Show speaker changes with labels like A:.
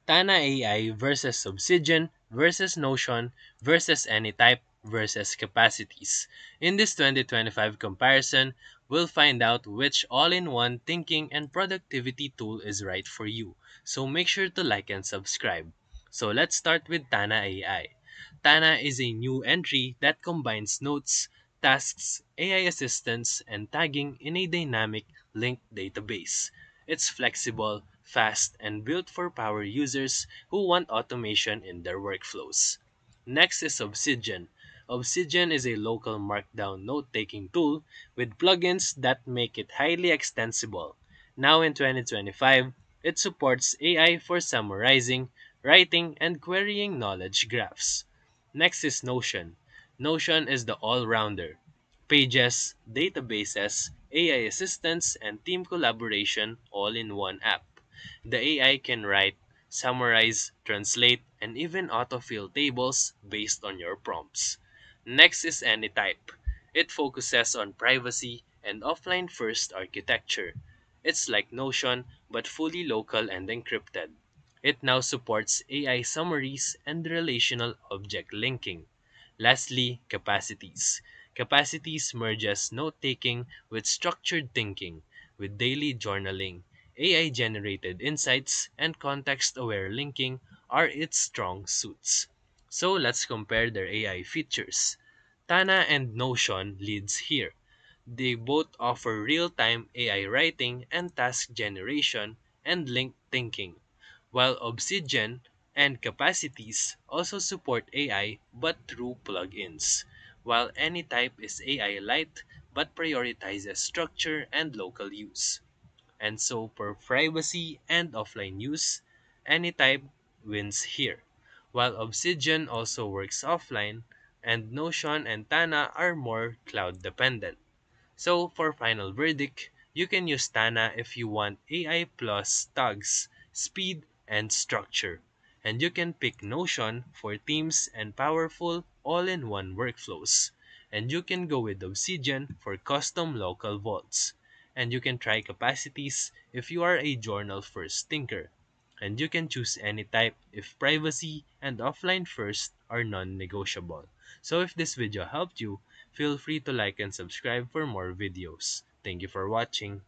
A: Tana AI versus Obsidian versus Notion versus Anytype versus Capacities. In this 2025 comparison, we'll find out which all-in-one thinking and productivity tool is right for you. So make sure to like and subscribe. So let's start with Tana AI. Tana is a new entry that combines notes, tasks, AI assistance, and tagging in a dynamic linked database. It's flexible, fast, and built for power users who want automation in their workflows. Next is Obsidian. Obsidian is a local markdown note taking tool with plugins that make it highly extensible. Now in 2025, it supports AI for summarizing, writing, and querying knowledge graphs. Next is Notion. Notion is the all rounder. Pages, databases, AI assistants, and team collaboration all in one app. The AI can write, summarize, translate, and even autofill tables based on your prompts. Next is Anytype. It focuses on privacy and offline first architecture. It's like Notion but fully local and encrypted. It now supports AI summaries and relational object linking. Lastly, capacities. Capacities merges note taking with structured thinking, with daily journaling. AI generated insights and context aware linking are its strong suits. So let's compare their AI features. Tana and Notion leads here. They both offer real time AI writing and task generation and linked thinking, while Obsidian and Capacities also support AI but through plugins, while Anytype is AI light but prioritizes structure and local use. And so, for privacy and offline use, Anytype wins here, while Obsidian also works offline, and Notion and Tana are more cloud dependent. So for final verdict, you can use Tana if you want AI plus tags, speed, and structure. And you can pick Notion for themes and powerful all-in-one workflows. And you can go with Obsidian for custom local vaults. And you can try capacities if you are a journal first thinker. And you can choose any type if privacy and offline first are non-negotiable. So if this video helped you, feel free to like and subscribe for more videos. Thank you for watching.